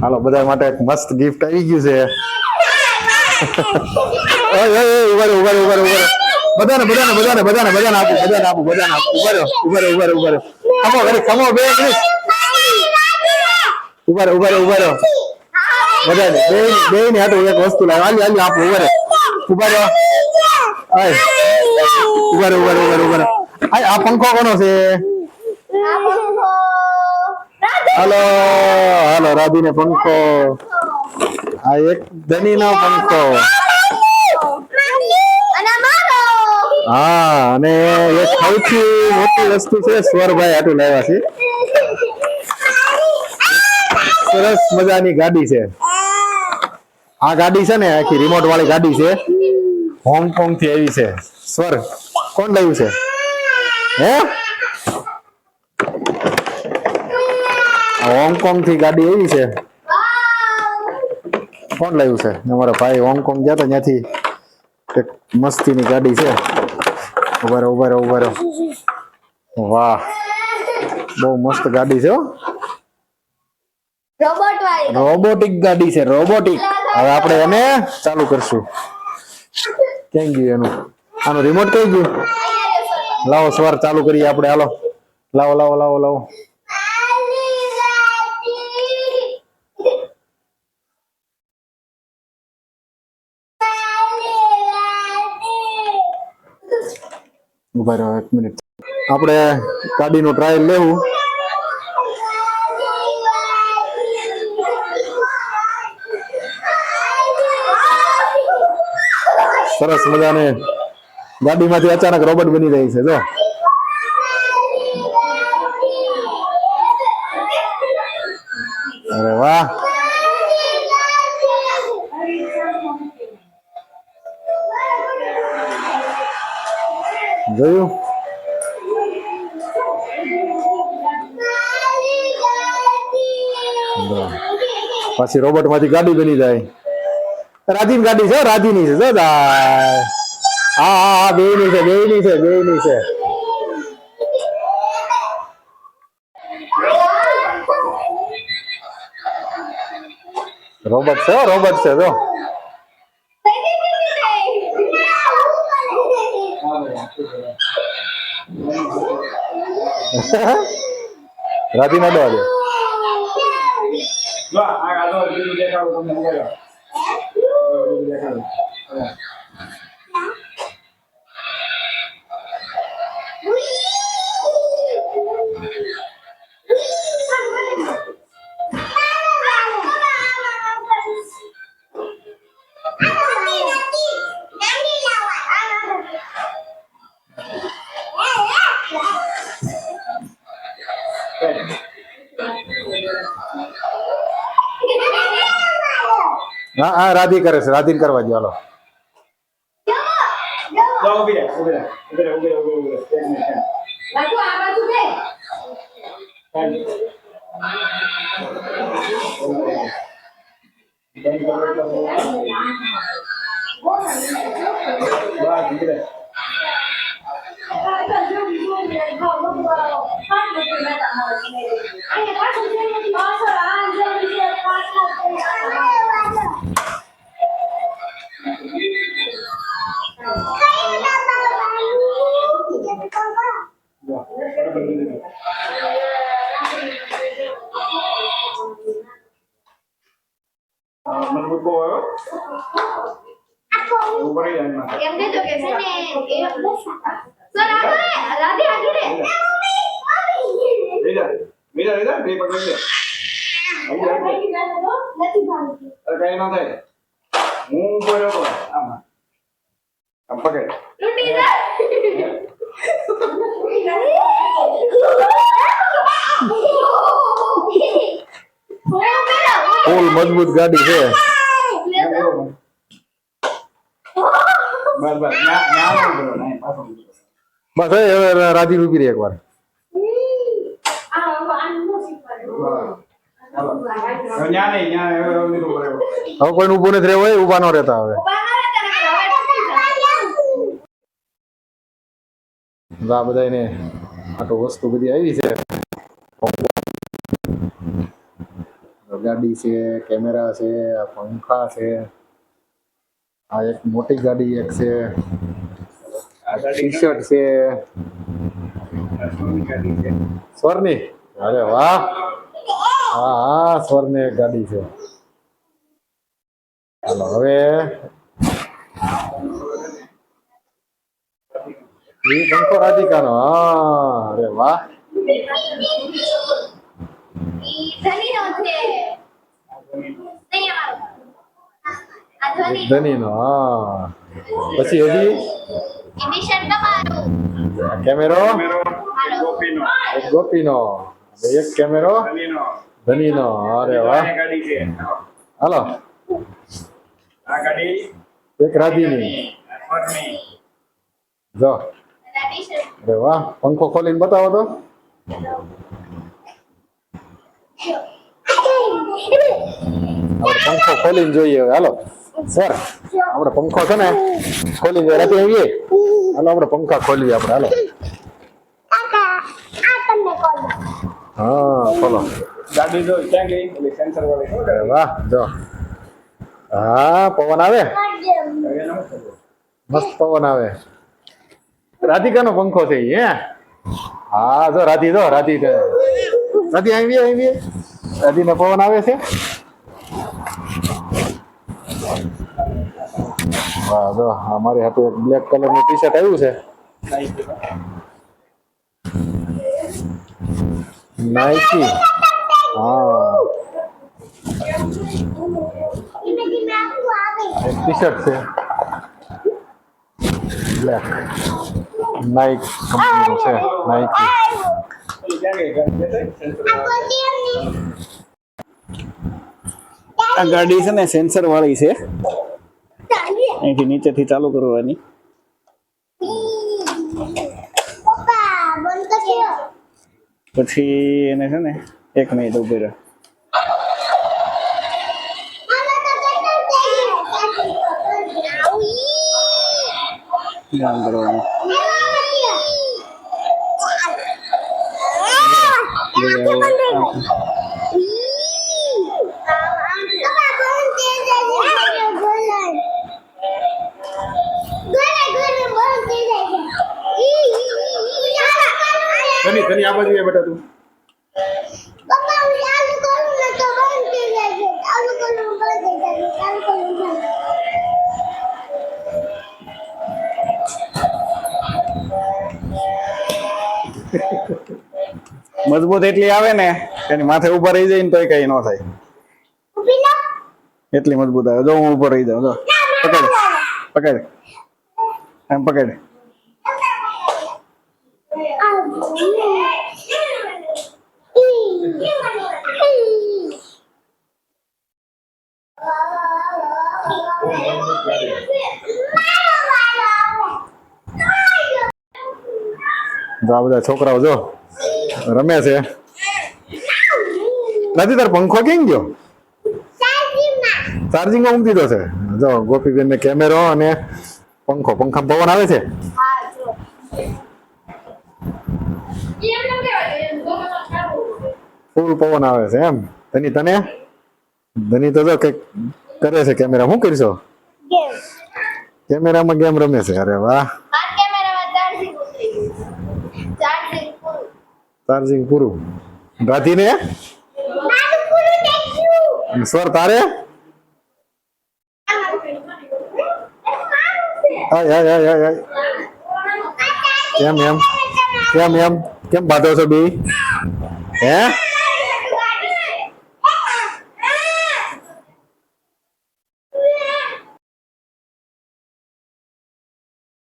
હાલો બધા માટે એક મસ્ત ગિફ્ટ આવી ગયું છે. ઓય ઓય ઉભા ઉભા ઉભા ઉભા બધાને બધાને બધાને બધાને બધાને આપો બધાને આપો બધાને આપો ઉભા ઉભા ઉભા ઉભા ખમો ઘરે ખમો બે મિનિટ ઉભા ઉભા બધાને બે ને હાટો એક વસ્તુ લાવ હાલી હાલી આપો ઉભા રહો ઉભા આ પંખો કોનો છે? હાલો હાલો રાધીને પંખો આ એક ધની નો પંખો હા અને એક સૌથી મોટી વસ્તુ છે સ્વરભાઈ આટલું લાવ્યા છે સરસ મજાની ગાડી છે. આ ગાડી છે ને આખી રિમોટ વાળી ગાડી છે હોંગકોંગ થી આવી છે. સ્વર કોણ લાવ્યું છે હે? હોંગકોંગ થી ગાડી આવી છે. કોણ લાવ્યું છે? અમારા ભાઈ હોંગકોંગ ગયા હતા ત્યાંથી એક મસ્તીની ગાડી છે. ઉભા વાહ બહુ મસ્ત ગાડી છે. રોબોટિક ગાડી છે રોબોટિક. હવે આપણે એને ચાલુ કરશું. ક્યાં ગયું એનું આનું રિમોટ કઈ ગયું? લાવો સ્વર ચાલુ કરીએ આપણે. હાલો લાવો લાવો લાવો લાવો ઉભા રહો એક મિનિટ આપણે ગાડીનો ટ્રાયલ લેવું. સરસ મજાને ગાડીમાંથી અચાનક રોબોટ બની રહી છે. જો અરે વાહ જોયું? પછી રોબોટ માંથી ગાડી બની જાય. રાધીની ગાડી છે રાધીની છે. હા હા બેયની છે બેયની છે બેયની છે. રોબોટ છે રોબોટ છે. જો રાધી ના દો હા હા રાધી કરે છે. રાધીને કરવા દો. હાલો ફૂલ મજબૂત ગાડી છે. બસ હવે રાધી ઉભી રહી એકવાર. હવે કોઈ ઉભું નથી રહેવું હોય. ઉભા ન રહેતા. હવે આ બધાને આટલું વસ્તુ બધી આવી છે. ગાડી છે, કેમેરા છે, આ પંખા છે, આ એક મોટી ગાડી એક છે, ટી શર્ટ છે, સ્વરની. અરે વાહ, હા હા, સ્વરની એક ગાડી છે. ચાલો હવે એ પંખો રાધિકાનો. હા, અરે વાહ. ધનીનો. હા, પછી હજી આ કેમેરો એક ગોપીનો, એક કેમેરો ધનીનો. અરે વાહ, હાલો એક રાધીની. જો અરે વાહ, પંખો ખોલીને બતાવો તો. આપણે પંખો ખોલીને જોઈએ હવે. હાલો સર, આપણે પંખો છે ને ખોલી રાતે આવીએ. હાલો આપણે પંખા ખોલીએ આપણે. હાલો હા, ખોલો. ગાડી જો ક્યાં ગઈ ઓલી સેન્સર વાળી. અરે વાહ, જો હા, પવન આવે, મસ્ત પવન આવે. રાધિકાનો પંખો છે ઈ. હે હા, જો રાધી, જો રાધી છે. રાધી આવી આવી, રાધીને પવન આવે છે. વાહ, જો અમારી હાથે બ્લેક કલરનું ટી શર્ટ આવ્યું છે, નાઇકી. હા, એક ટી શર્ટ છે બ્લેક, નાઇક કંપનીનું છે, નાઇકી. ક્યાં ગઈ ગાડી સેન્સર વાળી. આ ગાડી છે ને સેન્સર વાળી છે, અહીંથી નીચેથી ચાલુ કરવાની. પછી એને છે ને 1 મિનિટ ઉભી રહે. ધ્યાન કરવાનું. ધની ધની આ બાજુ આવ બેટા તું. મજબૂત એટલી આવે ને એની માથે ઉભા રહી જાય ને તોય કઈ ન થાય, એટલી મજબૂત આવે. જો હું ઉભો રહી જાઉં, જો પકડ પકડ, એમ પકડ. જો આ બધા છોકરાઓ જો રમે છે. નથી, તાર પંખો કેમ ગયો? ચાર્જિંગમાં મૂકી દીધો છે. જો ગોપીબેન ને કેમેરો અને પંખો. પંખા પવન આવે છે. ફૂલ પવન આવે છે એમ. ધની તને? ધની તો જો કઈક કરે છે કેમેરા. શું કરશો? કેમેરામાં ગેમ રમે છે. અરે વાહ, ચાર્જિંગ પૂરું. રાધી ને સ્વર તારે? આય આય આય આય. કેમ એમ, કેમ એમ, કેમ બાંધો છો બી? હે